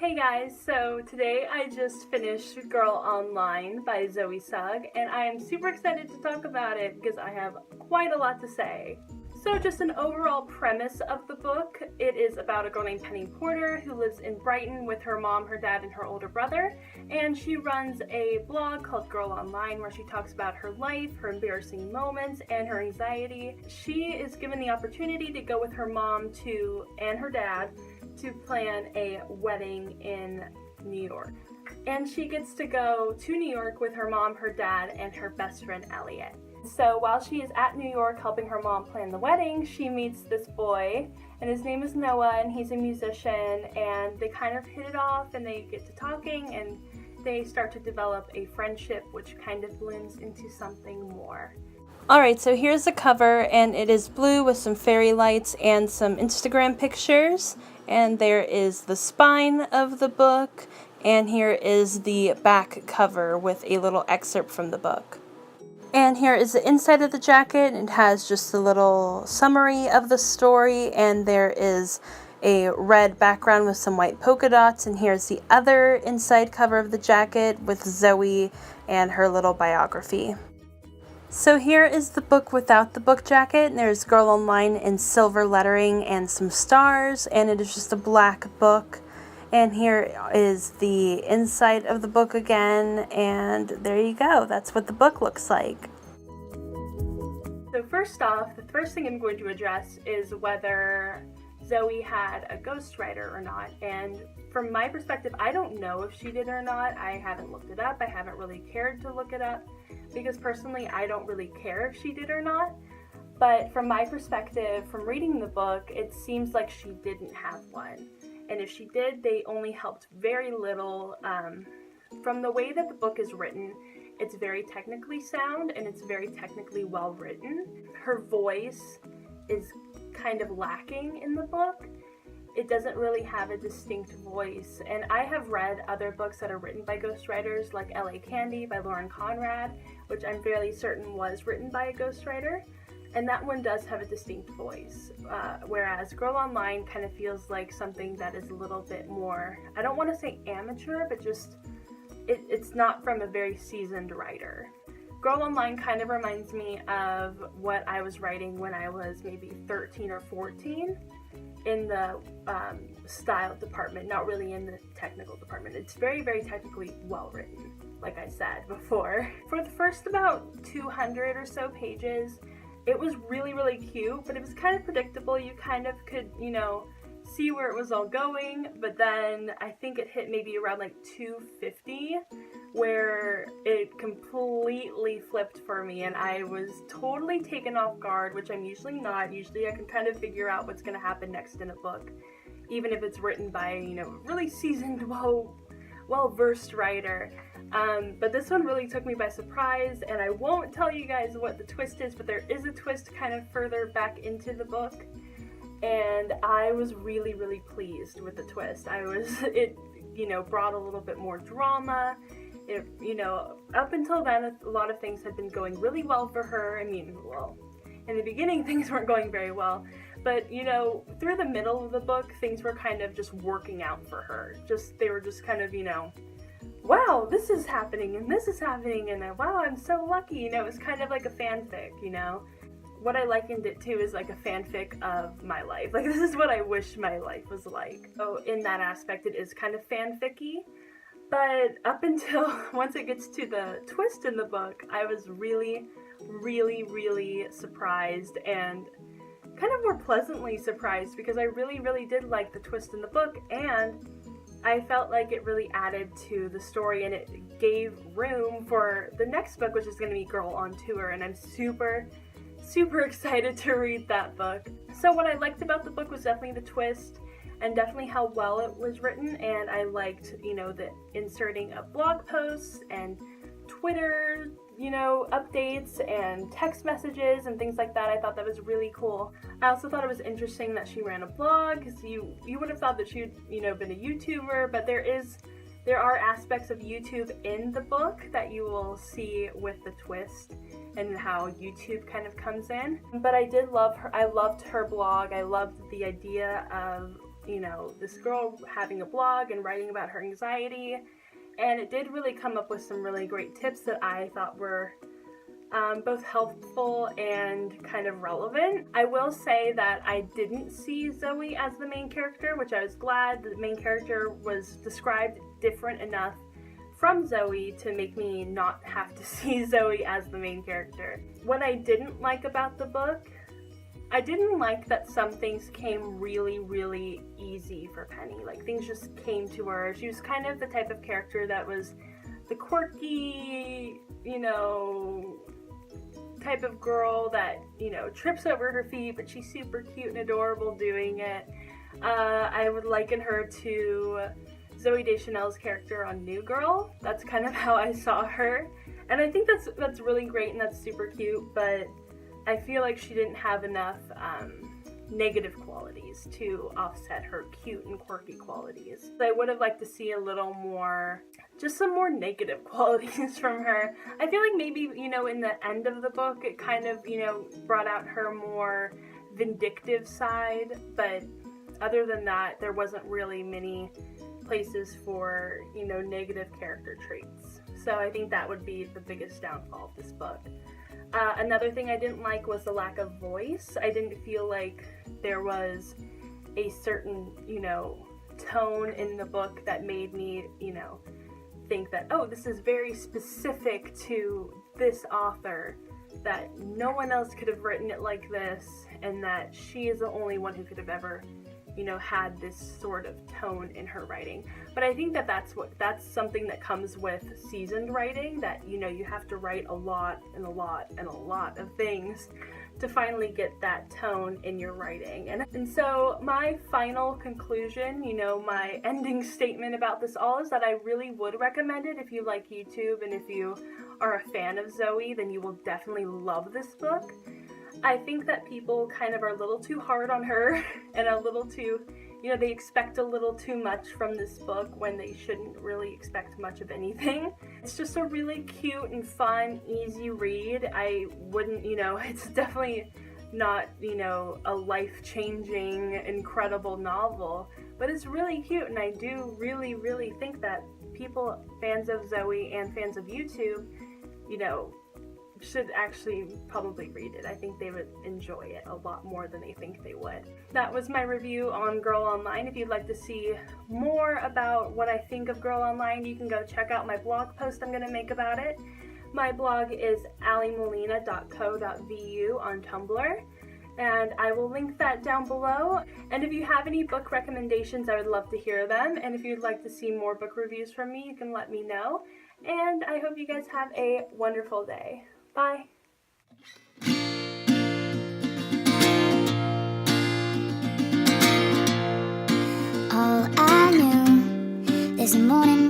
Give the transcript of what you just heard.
Hey guys, so today I just finished Girl Online by Zoe Sugg, and I am super excited to talk about it because I have quite a lot to say. So just an overall premise of the book, it is about a girl named Penny Porter who lives in Brighton with her mom, her dad, and her older brother, and she runs a blog called Girl Online where she talks about her life, her embarrassing moments, and her anxiety. She is given the opportunity to go with her mom and her dad to plan a wedding in New York. And she gets to go to New York with her mom, her dad, and her best friend Elliot. So while she is at New York helping her mom plan the wedding, she meets this boy, and his name is Noah, and he's a musician, and they kind of hit it off, and they get to talking, and they start to develop a friendship, which kind of blooms into something more. Alright, so here's the cover, and it is blue with some fairy lights and some Instagram pictures, and there is the spine of the book, and here is the back cover with a little excerpt from the book. And here is the inside of the jacket. It has just a little summary of the story, and there is a red background with some white polka dots, and here's the other inside cover of the jacket with Zoe and her little biography. So here is the book without the book jacket. There's Girl Online in silver lettering and some stars, and it is just a black book. And here is the inside of the book again, and there you go. That's what the book looks like. So first off, the first thing I'm going to address is whether Zoe had a ghostwriter or not. And from my perspective, I don't know if she did or not. I haven't looked it up. I haven't really cared to look it up because personally I don't really care if she did or not. But from my perspective, from reading the book, it seems like she didn't have one. And if she did, they only helped very little. From the way that the book is written, it's very technically sound and it's very technically well written. Her voice is kind of lacking in the book. It doesn't really have a distinct voice. And I have read other books that are written by ghostwriters, like L.A. Candy by Lauren Conrad, which I'm fairly certain was written by a ghostwriter. And that one does have a distinct voice, whereas Girl Online kind of feels like something that is a little bit more, I don't want to say amateur, but just, it's not from a very seasoned writer. Girl Online kind of reminds me of what I was writing when I was maybe 13 or 14 in the style department, not really in the technical department. It's very, very technically well written, like I said before. For the first about 200 or so pages, it was really, really cute, but it was kind of predictable. You kind of could, see where it was all going, but then I think it hit maybe around like 250 where it completely flipped for me, and I was totally taken off guard, which I'm usually not. Usually I can kind of figure out what's going to happen next in a book, even if it's written by, really seasoned, well-versed writer. But this one really took me by surprise, and I won't tell you guys what the twist is, but there is a twist kind of further back into the book, and I was really, really pleased with the twist. It brought a little bit more drama. Up until then, a lot of things had been going really well for her. In the beginning, things weren't going very well, but, through the middle of the book, things were kind of just working out for her. They were just kind of, wow, this is happening, and this is happening, and wow, I'm so lucky, it was kind of like a fanfic, What I likened it to is like a fanfic of my life. Like, this is what I wish my life was like. So in that aspect, it is kind of fanfic-y, but up until once it gets to the twist in the book, I was really, really, really surprised, and kind of more pleasantly surprised, because I really, really did like the twist in the book, and I felt like it really added to the story, and it gave room for the next book, which is going to be Girl on Tour, and I'm super, super excited to read that book. So what I liked about the book was definitely the twist, and definitely how well it was written, and I liked, the inserting of blog posts and Twitter, updates and text messages and things like that. I thought that was really cool. I also thought it was interesting that she ran a blog, because you would have thought that she'd, been a YouTuber, but there are aspects of YouTube in the book that you will see with the twist and how YouTube kind of comes in. But I did love her. I loved her blog. I loved the idea of you know, this girl having a blog and writing about her anxiety, and it did really come up with some really great tips that I thought were both helpful and kind of relevant. I will say that I didn't see Zoe as the main character, which I was glad. The main character was described different enough from Zoe to make me not have to see Zoe as the main character. What I didn't like about the book, I didn't like that some things came really, really easy for Penny. Like, things just came to her. She was kind of the type of character that was the quirky, you know, type of girl that, you know, trips over her feet, but she's super cute and adorable doing it. I would liken her to Zooey Deschanel's character on New Girl. That's kind of how I saw her. And I think that's really great and that's super cute, but I feel like she didn't have enough negative qualities to offset her cute and quirky qualities. I would have liked to see a little more, just some more negative qualities from her. I feel like maybe, you know, in the end of the book, it kind of, you know, brought out her more vindictive side, but other than that, there wasn't really many places for, you know, negative character traits. So I think that would be the biggest downfall of this book. Another thing I didn't like was the lack of voice. I didn't feel like there was a certain, you know, tone in the book that made me, you know, think that, oh, this is very specific to this author, that no one else could have written it like this, and that she is the only one who could have ever, you know, had this sort of tone in her writing. But I think that that's something that comes with seasoned writing, that, you know, you have to write a lot and a lot and a lot of things to finally get that tone in your writing. And so my final conclusion, you know, my ending statement about this all is that I really would recommend it if you like YouTube, and if you are a fan of Zoe, then you will definitely love this book. I think that people kind of are a little too hard on her and a little too, you know, they expect a little too much from this book when they shouldn't really expect much of anything. It's just a really cute and fun, easy read. I wouldn't, you know, it's definitely not, you know, a life-changing, incredible novel, but it's really cute, and I do really, really think that people, fans of Zoe and fans of YouTube, you know, should actually probably read it. I think they would enjoy it a lot more than they think they would. That was my review on Girl Online. If you'd like to see more about what I think of Girl Online, you can go check out my blog post I'm going to make about it. My blog is alliemolina.co.vu on Tumblr, and I will link that down below. And if you have any book recommendations, I would love to hear them. And if you'd like to see more book reviews from me, you can let me know. And I hope you guys have a wonderful day. Bye.